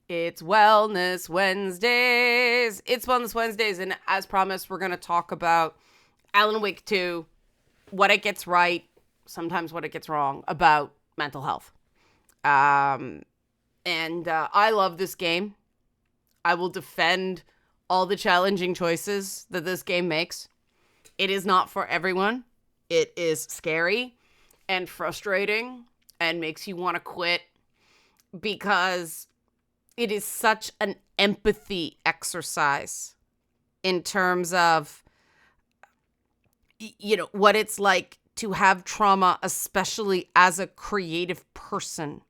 It's Wellness Wednesdays. It's Wellness Wednesdays, and as promised, we're going to talk about Alan Wake 2, what it gets right, sometimes what it gets wrong about mental health. I love this game. I will defend all the challenging choices that this game makes. It is not for everyone. It is scary and frustrating and makes you want to quit because it is such an empathy exercise in terms of, what it's like to have trauma, especially as a creative person.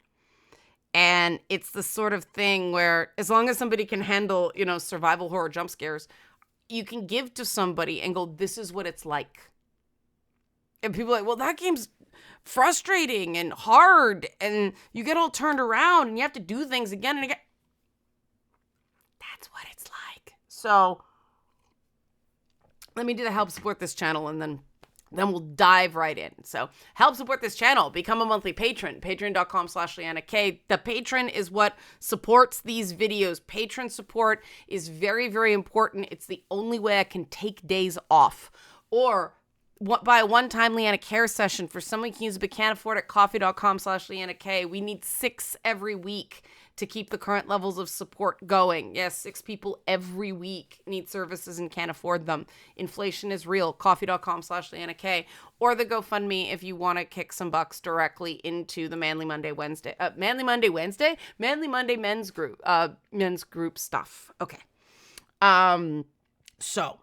And it's the sort of thing where as long as somebody can handle, survival horror jump scares, you can give to somebody and go, this is what it's like. And people are like, well, that game's frustrating and hard and you get all turned around and you have to do things again and again. That's what it's like. So let me do the help support this channel and then we'll dive right in. So help support this channel. Become a monthly patron. Patreon.com/Leanna K. The patron is what supports these videos. Patron support is very, very important. It's the only way I can take days off. Or buy a one-time Leanna Care session for someone who can use it but can't afford it. Coffee.com/Leanna K. We need 6 every week to keep the current levels of support going. Yes, 6 people every week need services and can't afford them. Inflation is real. Coffee.com/Leanna K. Or the GoFundMe if you want to kick some bucks directly into the Manly Monday Wednesday. Manly Monday Wednesday? Manly Monday men's group stuff. Okay. So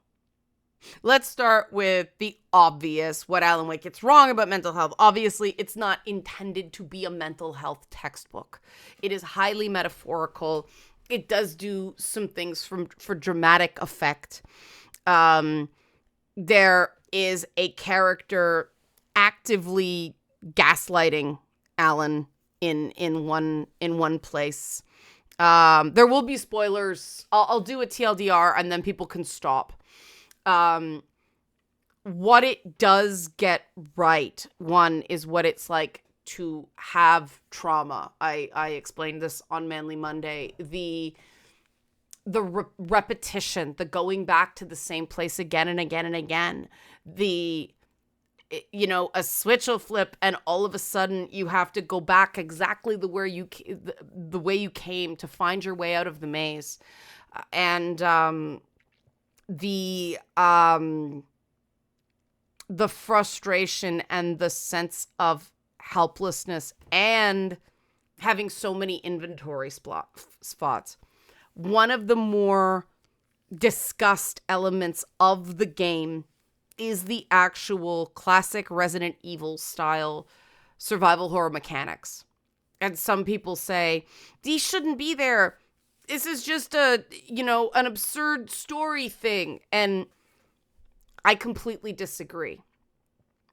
let's start with the obvious, what Alan Wake gets wrong about mental health. Obviously, it's not intended to be a mental health textbook. It is highly metaphorical. It does do some things for dramatic effect. There is a character actively gaslighting Alan in one place. There will be spoilers. I'll do a TLDR and then people can stop. What it does get right, one, is what it's like to have trauma. I explained this on Manly Monday. The repetition, the going back to the same place again and again and again. A switch will flip and all of a sudden you have to go back exactly the way you came to find your way out of the maze. The frustration and the sense of helplessness and having so many inventory spots. One of the more discussed elements of the game is the actual classic Resident Evil style survival horror mechanics. And some people say, these shouldn't be there. This is just an absurd story thing. And I completely disagree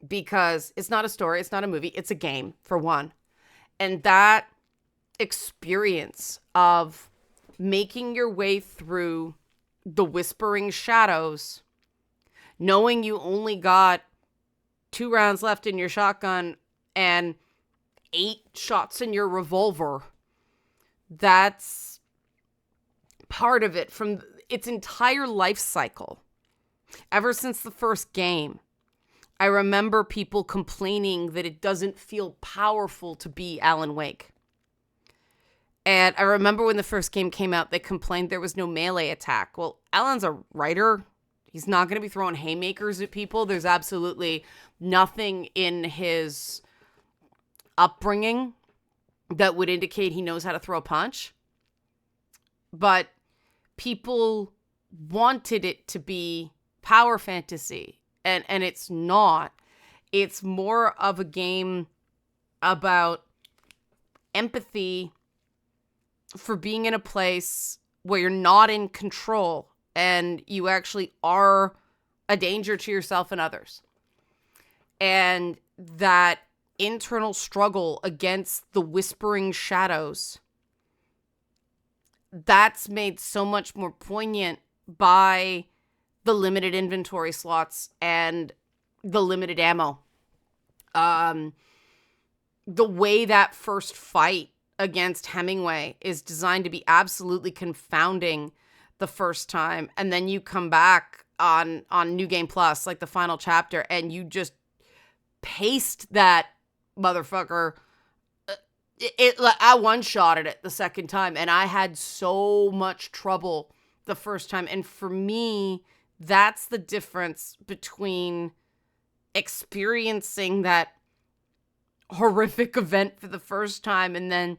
because it's not a story. It's not a movie. It's a game, for one. And that experience of making your way through the whispering shadows, knowing you only got 2 rounds left in your shotgun and 8 shots in your revolver, that's part of it from its entire life cycle. Ever since the first game, I remember people complaining that it doesn't feel powerful to be Alan Wake. And I remember when the first game came out, they complained there was no melee attack. Well, Alan's a writer. He's not going to be throwing haymakers at people. There's absolutely nothing in his upbringing that would indicate he knows how to throw a punch. But people wanted it to be power fantasy, and it's not. It's more of a game about empathy for being in a place where you're not in control and you actually are a danger to yourself and others. And that internal struggle against the whispering shadows, that's made so much more poignant by the limited inventory slots and the limited ammo. The way that first fight against Hemingway is designed to be absolutely confounding the first time, and then you come back on New Game Plus, like the final chapter, and you just paste that motherfucker. I one-shotted it the second time, and I had so much trouble the first time. And for me, that's the difference between experiencing that horrific event for the first time and then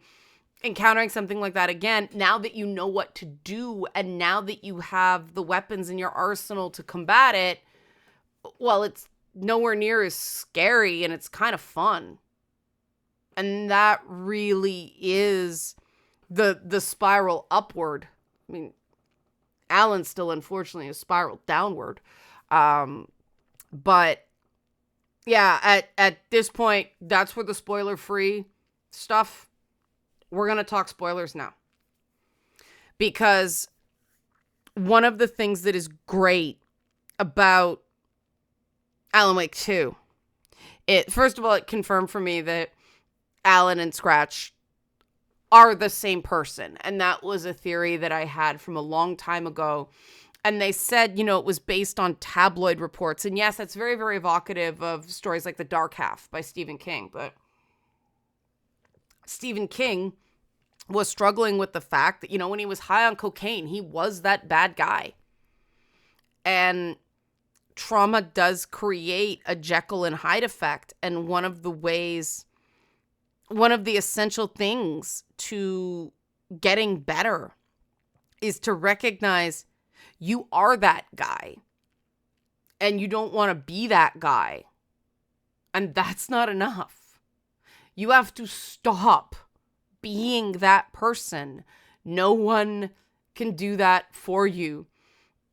encountering something like that again. Now that you know what to do, and now that you have the weapons in your arsenal to combat it, well, it's nowhere near as scary, and it's kind of fun. And that really is the spiral upward. I mean, Alan still unfortunately has spiraled downward. But yeah, at this point, that's where the spoiler-free stuff, we're going to talk spoilers now. Because one of the things that is great about Alan Wake 2, first of all, it confirmed for me that Alan and Scratch are the same person. And that was a theory that I had from a long time ago. And they said, it was based on tabloid reports. And yes, that's very, very evocative of stories like The Dark Half by Stephen King. But Stephen King was struggling with the fact that, when he was high on cocaine, he was that bad guy. And trauma does create a Jekyll and Hyde effect. And one of the essential things to getting better is to recognize you are that guy and you don't want to be that guy. And that's not enough. You have to stop being that person. No one can do that for you.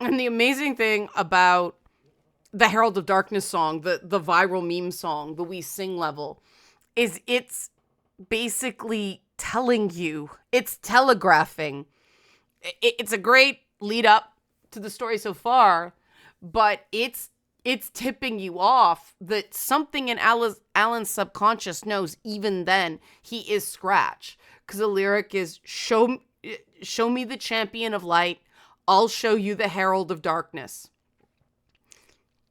And the amazing thing about the Herald of Darkness song, the viral meme song, the We Sing level, is it's basically telling you, it's telegraphing. It's a great lead up to the story so far, but it's tipping you off that something in Alan's subconscious knows even then he is Scratch. Because the lyric is, show me the champion of light, I'll show you the herald of darkness.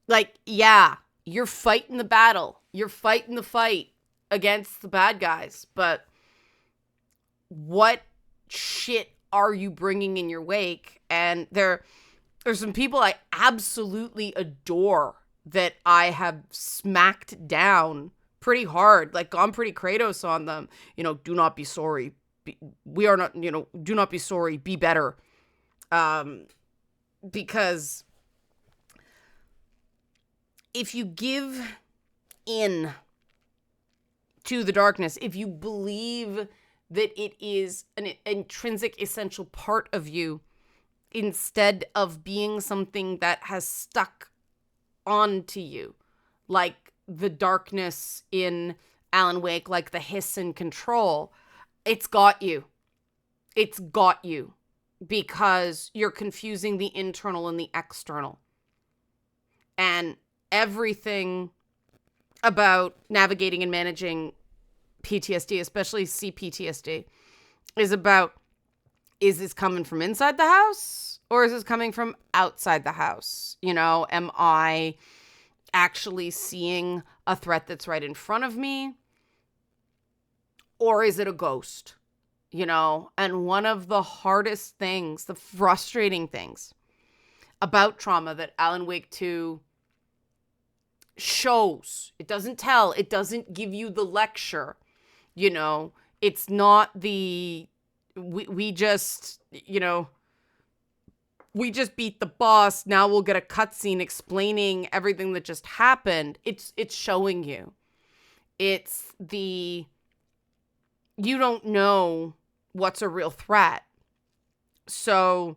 Like, yeah, you're fighting the battle. You're fighting the fight against the bad guys, but what shit are you bringing in your wake? And there's some people I absolutely adore that I have smacked down pretty hard, like gone pretty Kratos on them. Do not be sorry. We are not, do not be sorry. Be better. Because if you give in to the darkness, if you believe that it is an intrinsic, essential part of you, instead of being something that has stuck onto you, like the darkness in Alan Wake, like the hiss and control, it's got you. It's got you because you're confusing the internal and the external. And everything about navigating and managing PTSD, especially CPTSD, is about, is this coming from inside the house or is this coming from outside the house? Am I actually seeing a threat that's right in front of me? Or is it a ghost? And one of the hardest things, the frustrating things about trauma that Alan Wake 2 shows, it doesn't tell, it doesn't give you the lecture, it's not the, we just beat the boss, now we'll get a cutscene explaining everything that just happened. It's showing you. It's you don't know what's a real threat. So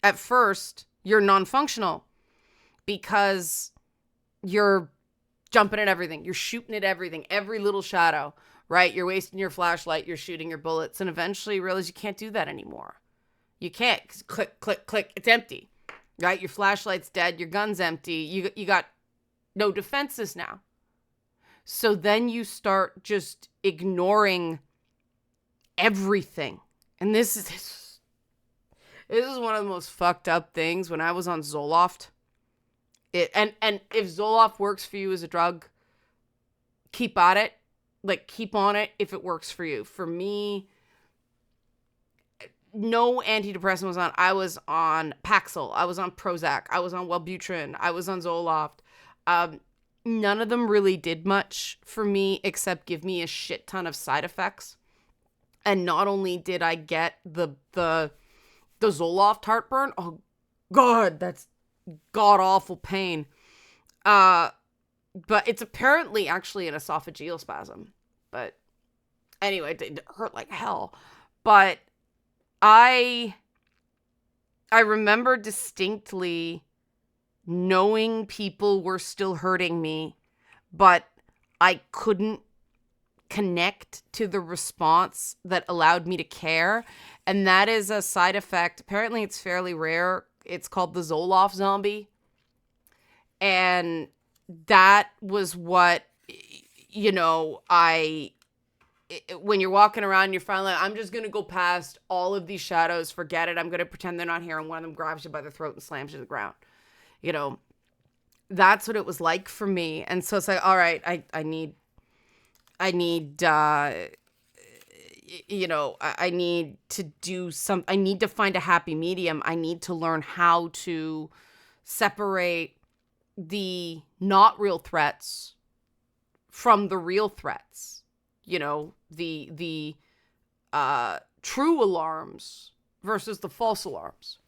at first, you're non-functional because you're jumping at everything. You're shooting at everything, every little shadow, right? You're wasting your flashlight, you're shooting your bullets, and eventually you realize you can't do that anymore. You can't. Click, click, click. It's empty, right? Your flashlight's dead. Your gun's empty. You got no defenses now. So then you start just ignoring everything. And this is one of the most fucked up things. When I was on Zoloft, and if Zoloft works for you as a drug, keep at it. Like, keep on it if it works for you. For me, no antidepressant was on. I was on Paxil. I was on Prozac. I was on Wellbutrin. I was on Zoloft. None of them really did much for me except give me a shit ton of side effects. And not only did I get the Zoloft heartburn, oh God, that's god awful pain. But it's apparently actually an esophageal spasm. But anyway, it hurt like hell. But I remember distinctly knowing people were still hurting me, but I couldn't connect to the response that allowed me to care. And that is a side effect. Apparently it's fairly rare. It's called the Zoloft zombie. And that was what, when you're walking around, you're finally like, I'm just going to go past all of these shadows. Forget it. I'm going to pretend they're not here. And one of them grabs you by the throat and slams you to the ground. That's what it was like for me. And so it's like, all right, I need I need to do some, I need to find a happy medium. I need to learn how to separate the not real threats from the real threats, the true alarms versus the false alarms.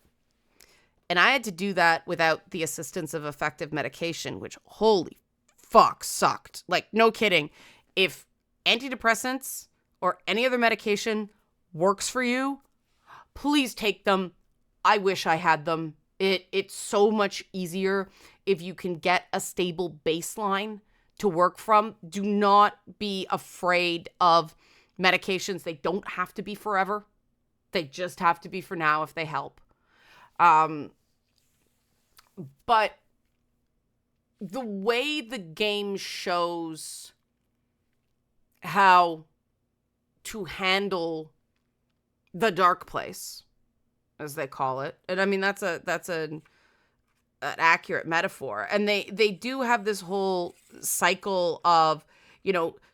And I had to do that without the assistance of effective medication, which, holy fuck, sucked. Like, no kidding. If antidepressants or any other medication works for you, please take them. I wish I had them. It's so much easier if you can get a stable baseline to work from. Do not be afraid of medications. They don't have to be forever. They just have to be for now if they help. But the way the game shows how to handle the dark place, as they call it, and I mean that's an accurate metaphor. And they do have this whole cycle of,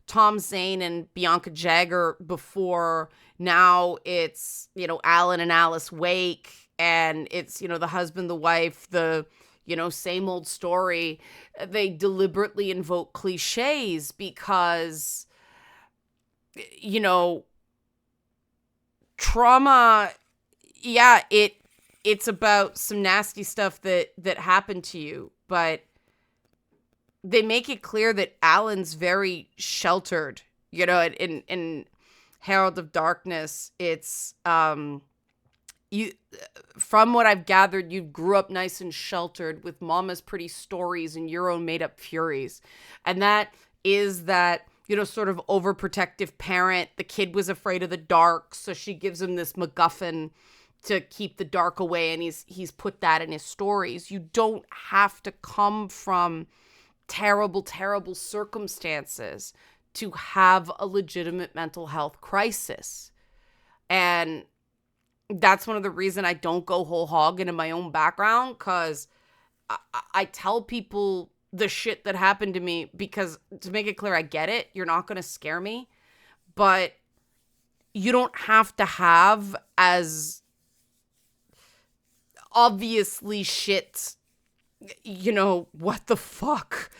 Tom Zane and Bianca Jagger before. Now it's, Alan and Alice Wake, and it's, the husband, the wife, the, same old story. They deliberately invoke cliches because, trauma, yeah, it's about some nasty stuff that happened to you, but they make it clear that Alan's very sheltered, in Herald of Darkness. It's, you, from what I've gathered, you grew up nice and sheltered with mama's pretty stories and your own made up furies. And that is that, sort of overprotective parent. The kid was afraid of the dark, so she gives him this MacGuffin to keep the dark away, and he's put that in his stories. You don't have to come from terrible, terrible circumstances to have a legitimate mental health crisis. And that's one of the reasons I don't go whole hog into my own background, because I tell people the shit that happened to me, because to make it clear, I get it. You're not going to scare me, but you don't have to have as obviously shit, what the fuck,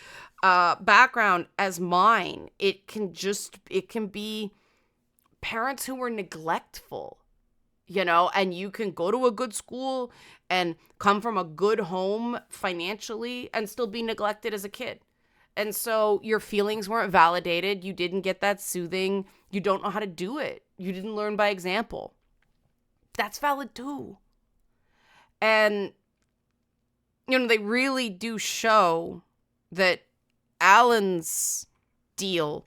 background as mine. It can be parents who were neglectful, and you can go to a good school and come from a good home financially and still be neglected as a kid. And so your feelings weren't validated. You didn't get that soothing. You don't know how to do it. You didn't learn by example. That's valid too. And, they really do show that Alan's deal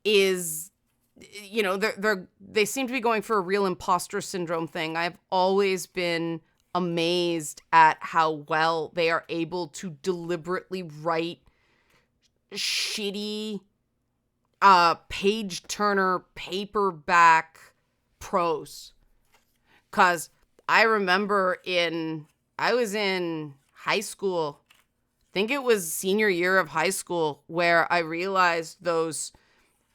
is, they seem to be going for a real imposter syndrome thing. I've always been amazed at how well they are able to deliberately write shitty page turner paperback prose. Cause I remember I was in high school, I think it was senior year of high school, where I realized those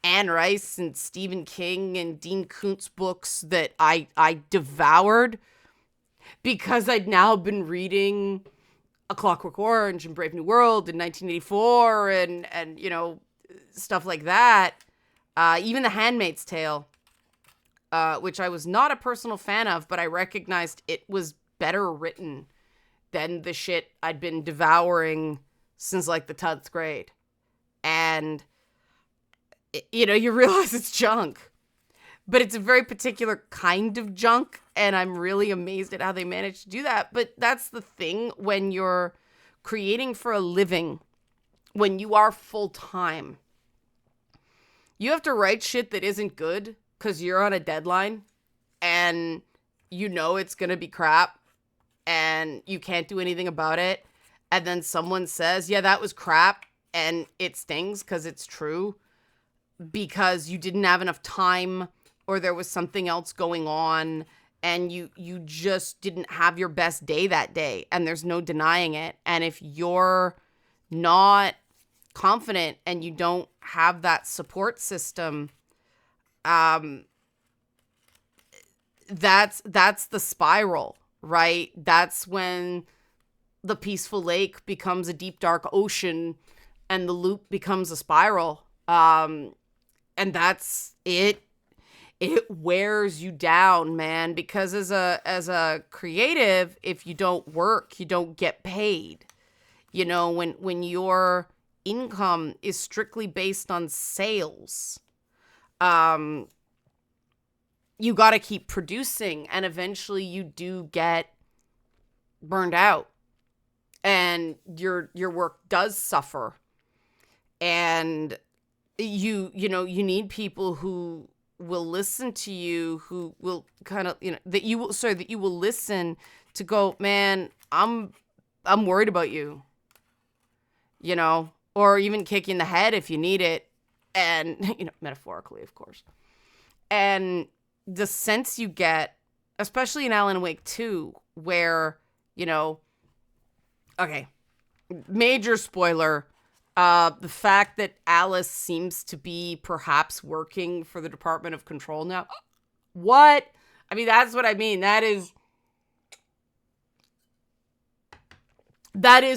Anne Rice and Stephen King and Dean Koontz books that I devoured, because I'd now been reading A Clockwork Orange and Brave New World in 1984 and stuff like that. Even The Handmaid's Tale, which I was not a personal fan of, but I recognized it was better written than the shit I'd been devouring since like the 10th grade. And, you realize it's junk. But it's a very particular kind of junk, and I'm really amazed at how they managed to do that. But that's the thing when you're creating for a living, when you are full-time. You have to write shit that isn't good because you're on a deadline, and it's going to be crap, and you can't do anything about it. And then someone says, yeah, that was crap, and it stings because it's true, because you didn't have enough time, or there was something else going on, and you just didn't have your best day that day, and there's no denying it. And if you're not confident and you don't have that support system, that's the spiral, right? That's when the peaceful lake becomes a deep, dark ocean, and the loop becomes a spiral. And that's it. It wears you down, man, because as a creative, if you don't work, you don't get paid. When your income is strictly based on sales, you got to keep producing, and eventually you do get burned out, and your work does suffer. And you need people who will listen to you, who will kind of, that you will listen to, go, man, I'm worried about you, or even kick you in the head if you need it. And, metaphorically, of course. And the sense you get, especially in Alan Wake 2, where, okay, major spoiler, the fact that Alice seems to be perhaps working for the Department of Control now. What? I mean, that's what I mean. That is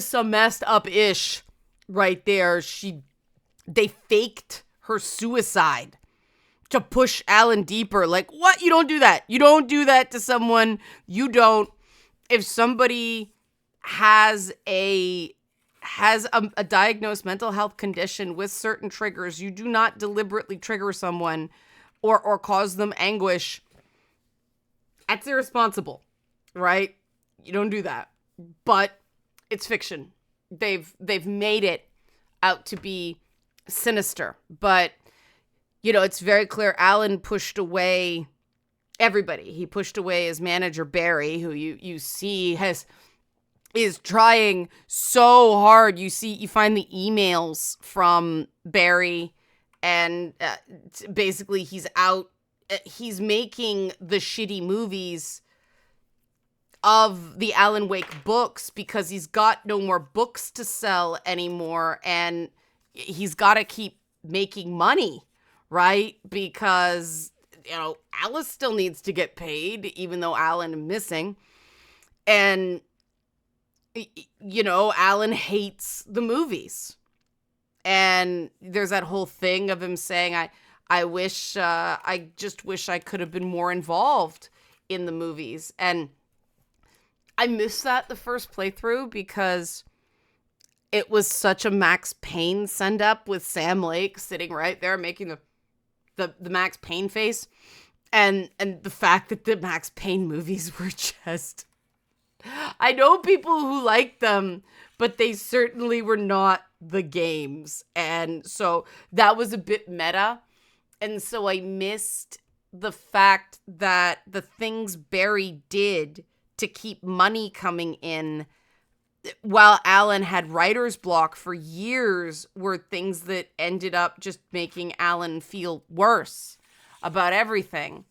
some messed up ish right there. They faked her suicide to push Alan deeper. Like, what? You don't do that. You don't do that to someone. You don't. If somebody has a diagnosed mental health condition with certain triggers, you do not deliberately trigger someone or cause them anguish. That's irresponsible, right? You don't do that. But it's fiction. They've made it out to be sinister. But, it's very clear Alan pushed away everybody. He pushed away his manager, Barry, who you see is trying so hard. You find the emails from Barry, and basically he's making the shitty movies of the Alan Wake books because he's got no more books to sell anymore, and he's got to keep making money, right? Because, Alice still needs to get paid, even though Alan is missing. And Alan hates the movies. And there's that whole thing of him saying, I just wish I could have been more involved in the movies. And I missed that the first playthrough because it was such a Max Payne send up with Sam Lake sitting right there making the Max Payne face. And the fact that the Max Payne movies were just, I know people who like them, but they certainly were not the games. And so that was a bit meta. And so I missed the fact that the things Barry did to keep money coming in while Alan had writer's block for years, were things that ended up just making Alan feel worse about everything.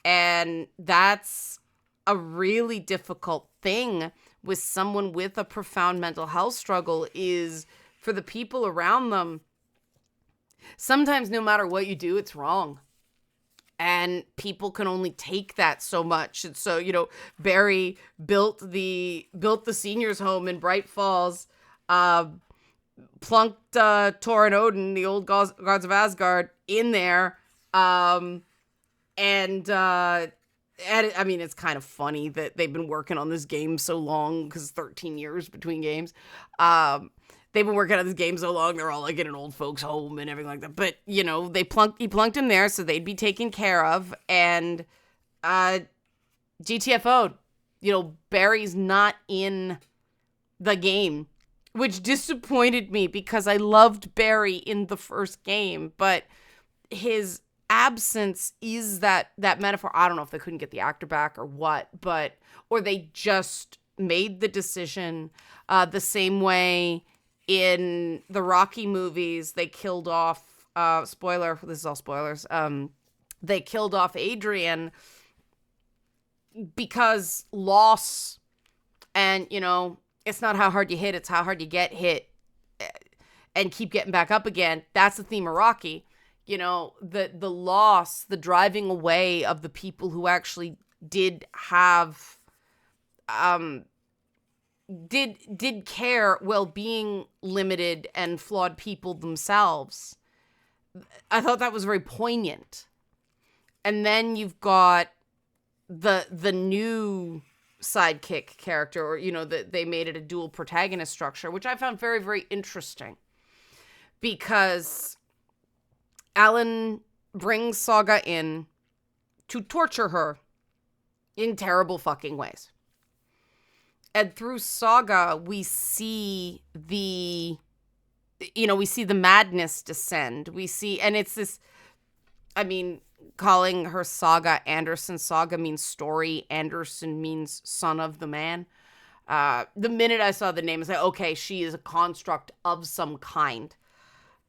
And that's a really difficult thing with someone with a profound mental health struggle, is for the people around them. Sometimes no matter what you do, it's wrong. And people can only take that so much. And so, Barry built the seniors home in Bright Falls, plunked Thor and Odin, the old gods of Asgard, in there. And I mean, it's kind of funny that they've been working on this game so long, because 13 years between games. They've been working on this game so long, they're all like in an old folks home and everything like that. But, he plunked him there so they'd be taken care of. And GTFO'd. Barry's not in the game, which disappointed me because I loved Barry in the first game. But his absence is that metaphor. I don't know if they couldn't get the actor back or what, or they just made the decision the same way in the Rocky movies. They killed off, spoiler, this is all spoilers, they killed off Adrian because loss, and, it's not how hard you hit, it's how hard you get hit and keep getting back up again. That's the theme of Rocky. The loss, the driving away of the people who actually did have, did care, while being limited and flawed people themselves. I thought that was very poignant. And then you've got the new sidekick character, or, that they made it a dual protagonist structure, which I found very, very interesting, because Alan brings Saga in to torture her in terrible fucking ways. And through Saga, we see the madness descend. We see, and it's this, calling her Saga Anderson. Saga means story. Anderson means son of the man. The minute I saw the name, I was like, okay, she is a construct of some kind.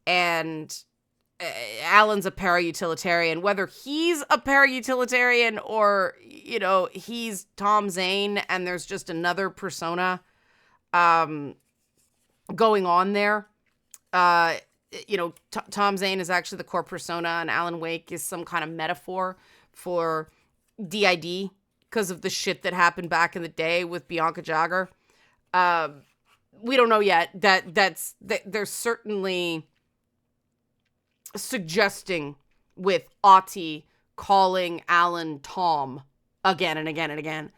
And Alan's a para-utilitarian. Whether he's a para-utilitarian or, he's Tom Zane and there's just another persona going on there. Tom Zane is actually the core persona, and Alan Wake is some kind of metaphor for DID because of the shit that happened back in the day with Bianca Jagger. We don't know yet. There's certainly suggesting with Ati calling Alan Tom again and again and again,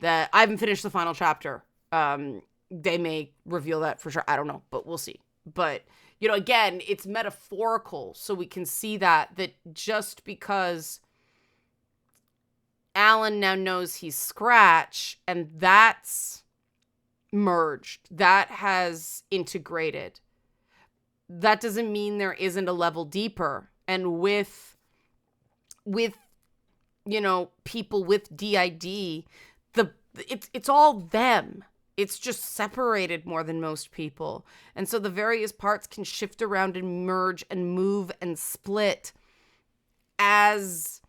that I haven't finished the final chapter. They may reveal that for sure. I don't know, but we'll see. But, again, it's metaphorical, so we can see that just because Alan now knows he's Scratch, and that's merged, that has integrated, that doesn't mean there isn't a level deeper. And with people with DID, it's all them. It's just separated more than most people. And so the various parts can shift around and merge and move and split as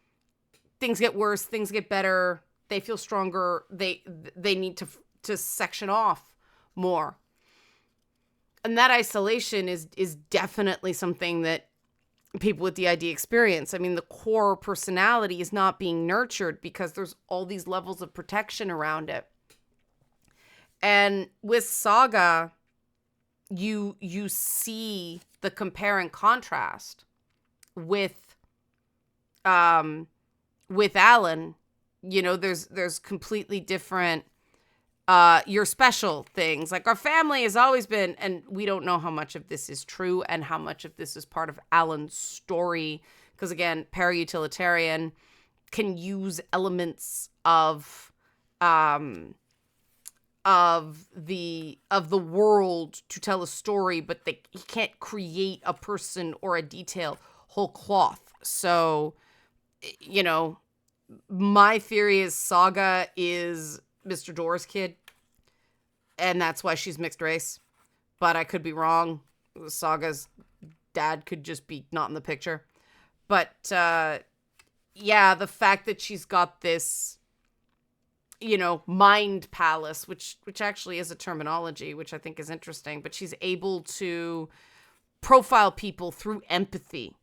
things get worse, things get better, they feel stronger, they need to section off more. And that isolation is definitely something that people with DID experience. The core personality is not being nurtured because there's all these levels of protection around it. And with Saga, you see the compare and contrast with Alan. There's completely different your special things. Like, our family has always been, and we don't know how much of this is true and how much of this is part of Alan's story. Because again, para-utilitarian can use elements of the world to tell a story, but he can't create a person or a detail whole cloth. So, my theory is Saga is Mr. Door's kid. and that's why she's mixed race. But I could be wrong. Saga's dad could just be not in the picture. But yeah, the fact that she's got this, mind palace, which actually is a terminology, which I think is interesting, but she's able to profile people through empathy.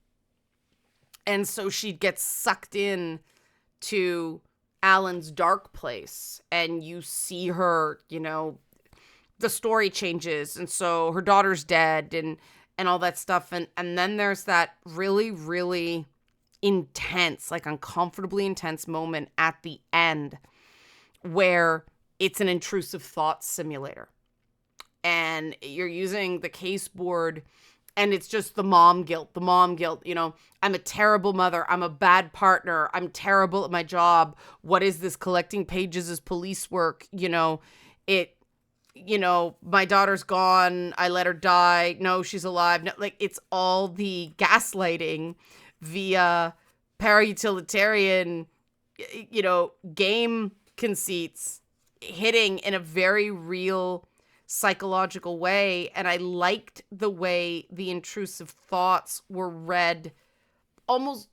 And so she gets sucked in to Alan's dark place, and you see her, the story changes, and so her daughter's dead and all that stuff. And then there's that really, really intense, like uncomfortably intense moment at the end where it's an intrusive thought simulator. And you're using the case board, and it's just the mom guilt. I'm a terrible mother. I'm a bad partner. I'm terrible at my job. What is this? Collecting pages is police work. My daughter's gone. I let her die. No, she's alive. No, like, it's all the gaslighting via para-utilitarian, game conceits hitting in a very real psychological way. And I liked the way the intrusive thoughts were read almost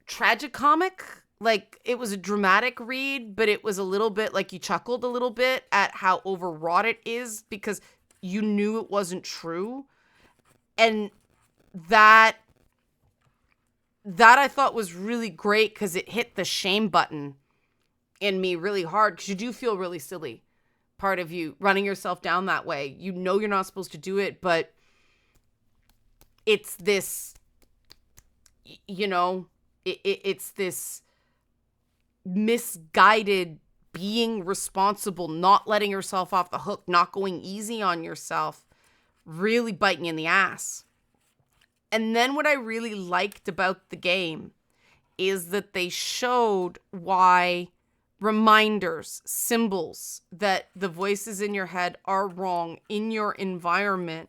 tragicomic. Like, it was a dramatic read, but it was a little bit like you chuckled a little bit at how overwrought it is because you knew it wasn't true. And that I thought was really great because it hit the shame button in me really hard, because you do feel really silly. Part of you running yourself down that way. You're not supposed to do it, but it's this, it's this misguided being responsible, not letting yourself off the hook, not going easy on yourself, really biting in the ass. And then what I really liked about the game is that they showed why reminders, symbols that the voices in your head are wrong in your environment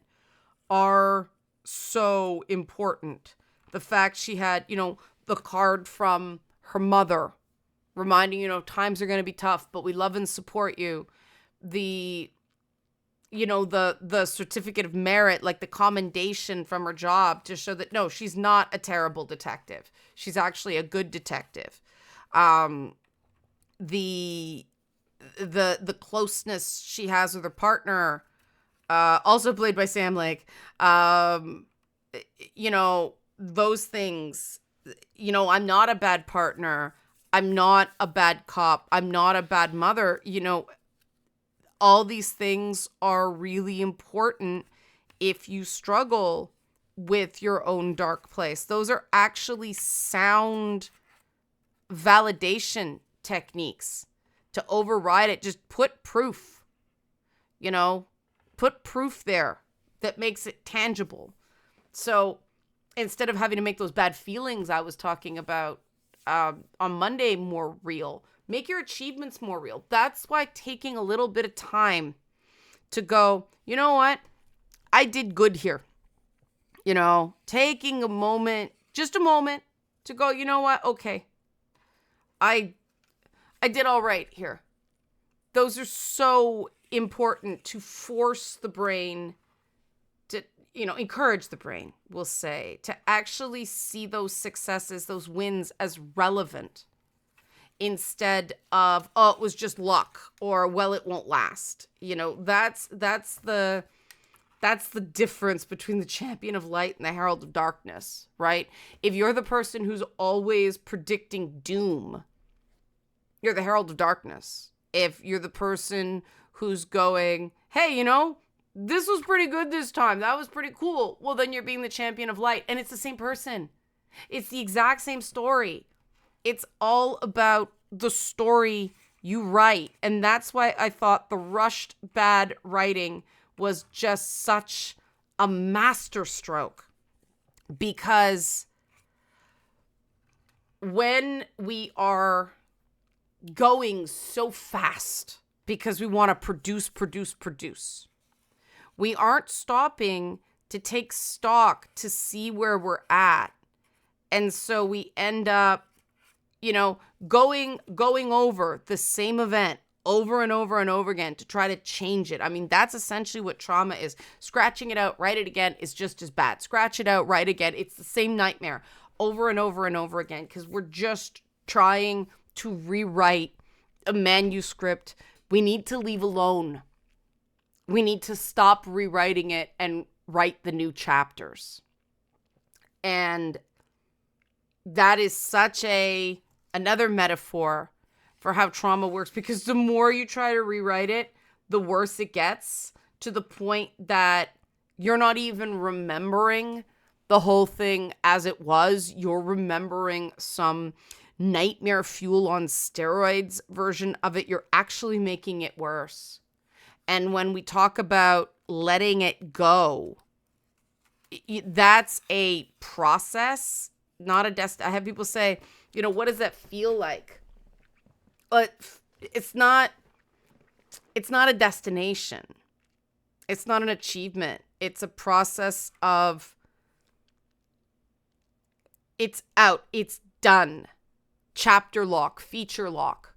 are so important. The fact she had, the card from her mother reminding times are going to be tough, but we love and support you. The certificate of merit, like the commendation from her job to show that no, she's not a terrible detective. She's actually a good detective. The closeness she has with her partner, also played by Sam Lake. Those things. I'm not a bad partner. I'm not a bad cop. I'm not a bad mother. All these things are really important if you struggle with your own dark place. Those are actually sound validation techniques to override it. Just put proof, put proof there that makes it tangible. So instead of having to make those bad feelings I was talking about on Monday more real, make your achievements more real. That's why taking a little bit of time to go, you know what? I did good here. Taking a moment, just a moment to go, you know what? Okay. I did all right here. Those are so important to force the brain to, encourage the brain, we'll say, to actually see those successes, those wins as relevant instead of, oh, it was just luck, or, well, it won't last. That's the difference between the Champion of Light and the Herald of Darkness, right? If you're the person who's always predicting doom, you're the Herald of Darkness. If you're the person who's going, hey, this was pretty good this time, that was pretty cool, well, then you're being the Champion of Light. And it's the same person. It's the exact same story. It's all about the story you write. And that's why I thought the rushed bad writing was just such a masterstroke. Because when we are going so fast because we want to produce, we aren't stopping to take stock to see where we're at. And so we end up, going over the same event over and over and over again to try to change it. I mean, that's essentially what trauma is. Scratching it out, write it again is just as bad. Scratch it out, write again. It's the same nightmare over and over and over again because we're just trying to rewrite a manuscript we need to leave alone. We need to stop rewriting it and write the new chapters. And that is such another metaphor for how trauma works, because the more you try to rewrite it, the worse it gets, to the point that you're not even remembering the whole thing as it was. You're remembering some nightmare fuel on steroids version of it. You're actually making it worse. And when we talk about letting it go, that's a process, not a I have people say, what does that feel like? But it's not a destination. It's not an achievement. It's a process of it's out, it's done. Chapter lock, feature lock.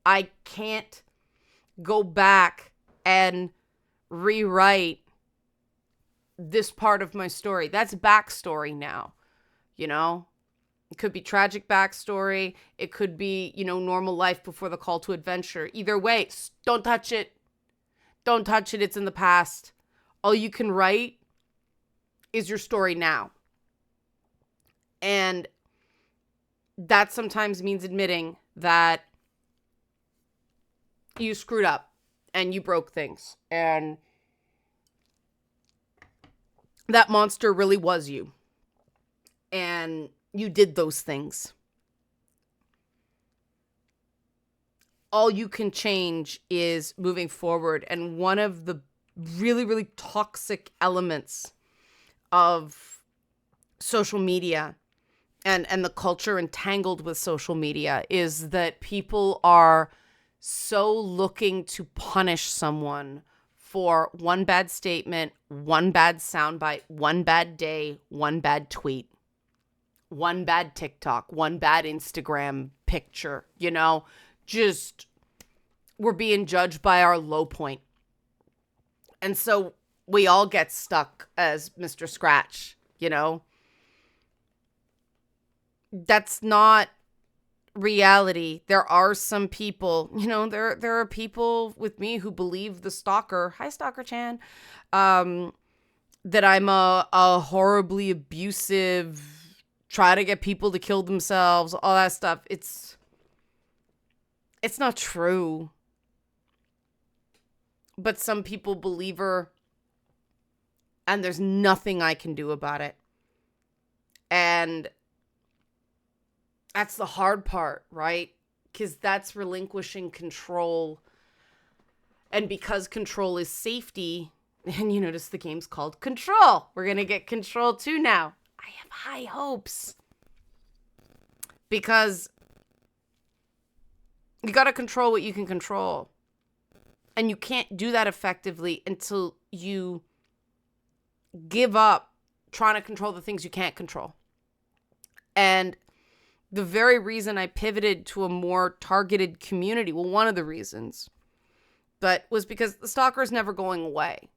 I can't go back and rewrite this part of my story. That's backstory now, It could be tragic backstory. It could be, normal life before the call to adventure. Either way, don't touch it. Don't touch it. It's in the past. All you can write is your story now. And that sometimes means admitting that you screwed up and you broke things. And that monster really was you. And you did those things. All you can change is moving forward. And one of the really, really toxic elements of social media and the culture entangled with social media is that people are so looking to punish someone for one bad statement, one bad soundbite, one bad day, one bad tweet, one bad TikTok, one bad Instagram picture, just we're being judged by our low point. And so we all get stuck as Mr. Scratch, That's not reality. There are some people, there are people with me who believe the stalker, hi Stalker Chan, that I'm a horribly abusive, try to get people to kill themselves, all that stuff. It's not true. But some people believe her, and there's nothing I can do about it. And that's the hard part, right? Because that's relinquishing control. And because control is safety, and you notice the game's called Control. We're going to get Control 2 now. I have high hopes. Because you got to control what you can control. And you can't do that effectively until you give up trying to control the things you can't control. And the very reason I pivoted to a more targeted community, well, one of the reasons, but was because the stalker is never going away.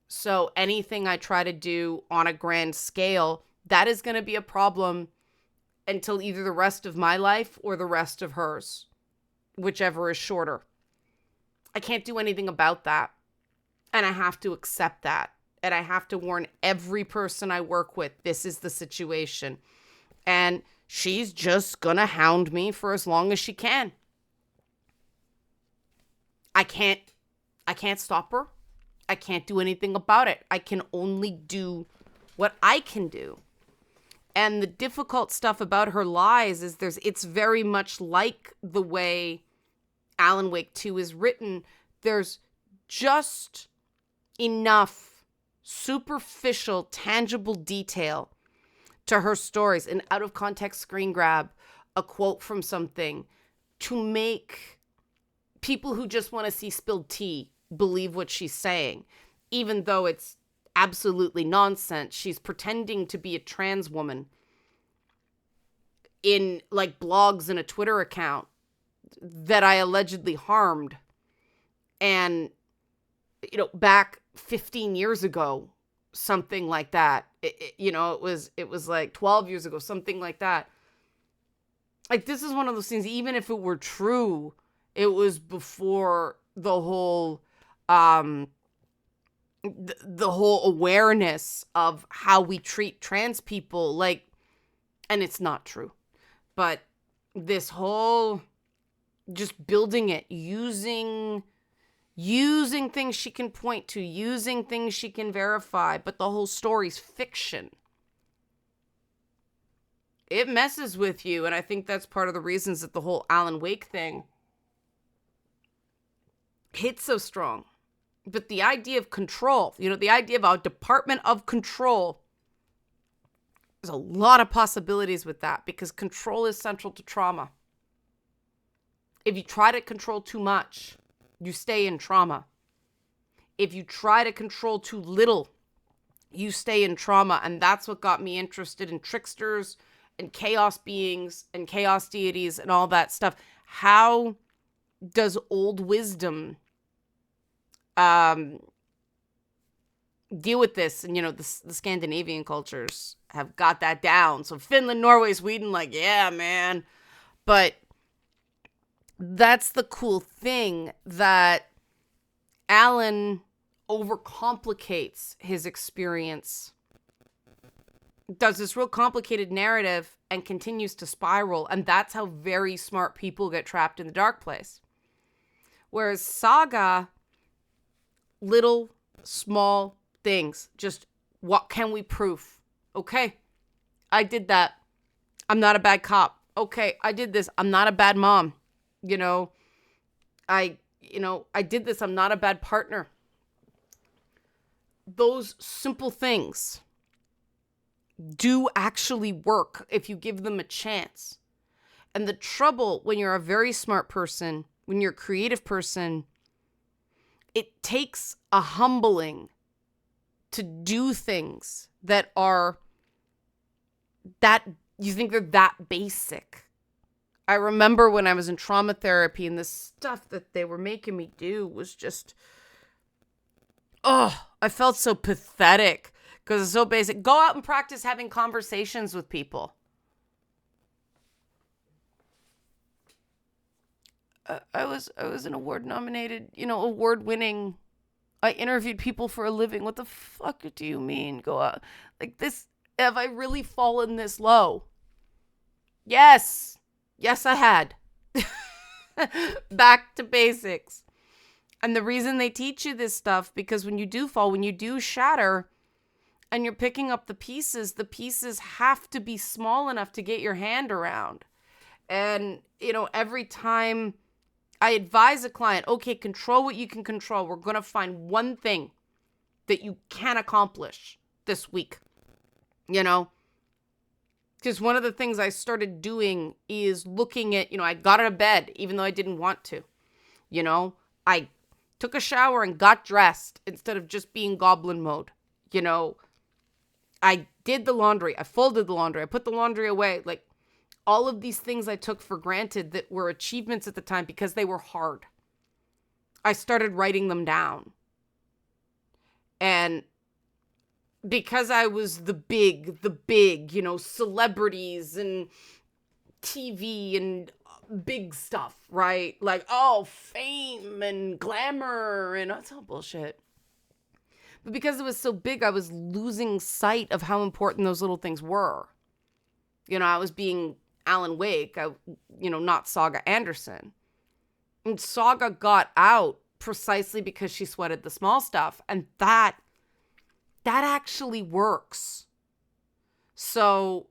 So anything I try to do on a grand scale, that is going to be a problem until either the rest of my life or the rest of hers, whichever is shorter. I can't do anything about that. And I have to accept that. And I have to warn every person I work with, this is the situation. And she's just gonna hound me for as long as she can. I can't stop her. I can't do anything about it. I can only do what I can do. And the difficult stuff about her lies is it's very much like the way Alan Wake 2 is written. There's just enough superficial, tangible detail to her stories, an out of context screen grab, a quote from something, to make people who just want to see spilled tea believe what she's saying, even though it's absolutely nonsense. She's pretending to be a trans woman in like blogs and a Twitter account. that I allegedly harmed. And, back 15 years ago, something like that, it was like 12 years ago, something like that. Like, this is one of those things, even if it were true, it was before the whole, the whole awareness of how we treat trans people, like, and it's not true, but this whole just building it, using things she can point to, using things she can verify, but the whole story's fiction. It messes with you, and I think that's part of the reasons that the whole Alan Wake thing hits so strong. But the idea of control, the idea of a department of control, there's a lot of possibilities with that, because control is central to trauma. If you try to control too much, you stay in trauma. If you try to control too little, you stay in trauma. And that's what got me interested in tricksters and chaos beings and chaos deities and all that stuff. How does old wisdom deal with this? And, the Scandinavian cultures have got that down. So Finland, Norway, Sweden, like, yeah, man. But that's the cool thing, that Alan overcomplicates his experience, does this real complicated narrative, and continues to spiral. And that's how very smart people get trapped in the dark place. Whereas Saga, little, small things. Just, what can we prove? Okay, I did that. I'm not a bad cop. Okay, I did this. I'm not a bad mom. I did this. I'm not a bad partner. Those simple things do actually work if you give them a chance. And the trouble when you're a very smart person, when you're a creative person, it takes a humbling to do things that are that you think they're that basic. I remember when I was in trauma therapy, and the stuff that they were making me do was just, I felt so pathetic because it's so basic. Go out and practice having conversations with people. I was an award-nominated, award-winning. I interviewed people for a living. What the fuck do you mean? Go out like this? Have I really fallen this low? Yes. Yes, I had. Back to basics. And the reason they teach you this stuff, because when you do fall, when you do shatter, and you're picking up the pieces have to be small enough to get your hand around. And, every time I advise a client, okay, control what you can control. We're going to find one thing that you can accomplish this week, Because one of the things I started doing is looking at, I got out of bed, even though I didn't want to. I took a shower and got dressed instead of just being goblin mode. I did the laundry. I folded the laundry. I put the laundry away. Like, all of these things I took for granted that were achievements at the time because they were hard. I started writing them down. And because I was the big, celebrities and TV and big stuff, right? Like, fame and glamour and that's all bullshit. But because it was so big, I was losing sight of how important those little things were. I was being Alan Wake, not Saga Anderson. And Saga got out precisely because she sweated the small stuff. And that actually works. So,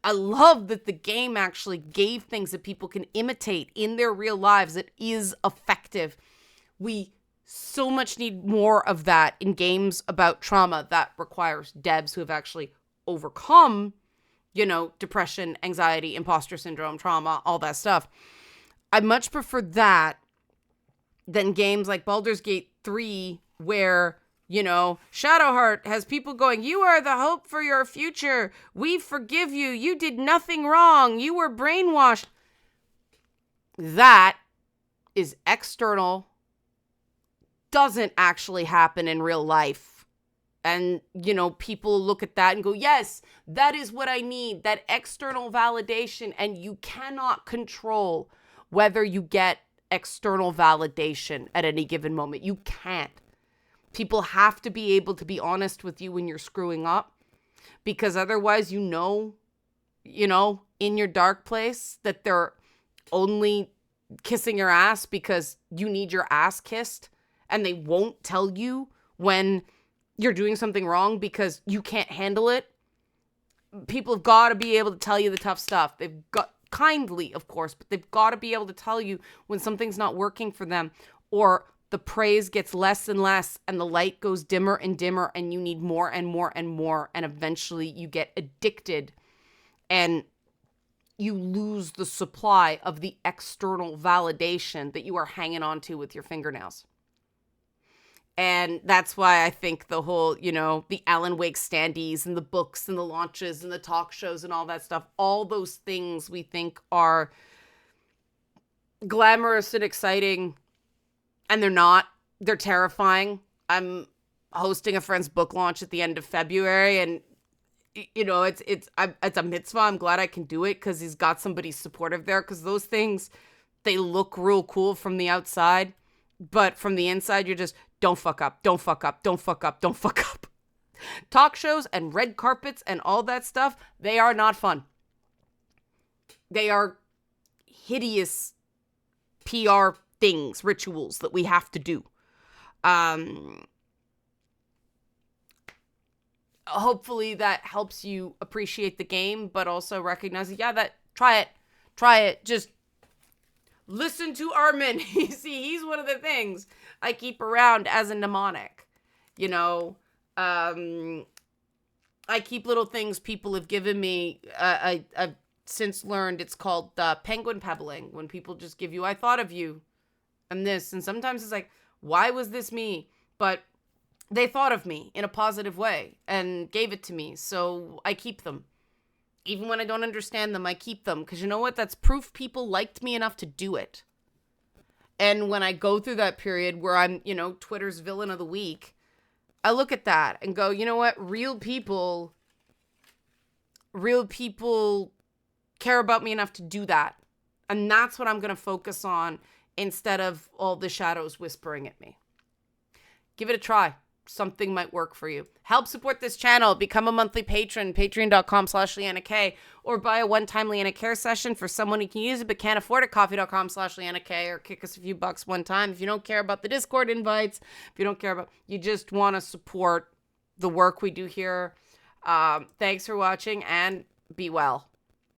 I love that the game actually gave things that people can imitate in their real lives that is effective. We so much need more of that in games about trauma that requires devs who have actually overcome, depression, anxiety, imposter syndrome, trauma, all that stuff. I much prefer that than games like Baldur's Gate 3 where Shadowheart has people going, you are the hope for your future. We forgive you. You did nothing wrong. You were brainwashed. that is external, doesn't actually happen in real life. And, people look at that and go, yes, that is what I need, that external validation. And you cannot control whether you get external validation at any given moment. You can't. People have to be able to be honest with you when you're screwing up, because otherwise, in your dark place that they're only kissing your ass because you need your ass kissed, and they won't tell you when you're doing something wrong because you can't handle it. People have got to be able to tell you the tough stuff. They've got, kindly, of course, but they've got to be able to tell you when something's not working for them, or the praise gets less and less and the light goes dimmer and dimmer and you need more and more and more. And eventually you get addicted and you lose the supply of the external validation that you are hanging on to with your fingernails. And that's why I think the whole, the Alan Wake standees and the books and the launches and the talk shows and all that stuff, all those things we think are glamorous and exciting, and they're not. They're terrifying. I'm hosting a friend's book launch at the end of February, and it's a mitzvah. I'm glad I can do it because he's got somebody supportive there, because those things, they look real cool from the outside, but from the inside, you're just, don't fuck up, don't fuck up, don't fuck up, don't fuck up. Talk shows and red carpets and all that stuff, they are not fun. They are hideous PR things, rituals that we have to do. Hopefully that helps you appreciate the game, but also recognize, try it. Just listen to Armin. You see, he's one of the things I keep around as a mnemonic. I keep little things people have given me. I've since learned it's called penguin pebbling, when people just give you, I thought of you and this. And sometimes it's like, why was this me? But they thought of me in a positive way and gave it to me. So I keep them. Even when I don't understand them, I keep them. Because you know what? That's proof people liked me enough to do it. And when I go through that period where I'm, Twitter's villain of the week, I look at that and go, you know what? Real people care about me enough to do that. And that's what I'm going to focus on instead of all the shadows whispering at me. Give it a try. Something might work for you. Help support this channel. Become a monthly patron, patreon.com/Leanna K, or buy a one-time Leanna Care session for someone who can use it but can't afford it, coffee.com/Leanna K, or kick us a few bucks one time. If you don't care about the Discord invites, you just want to support the work we do here. Thanks for watching, and be well.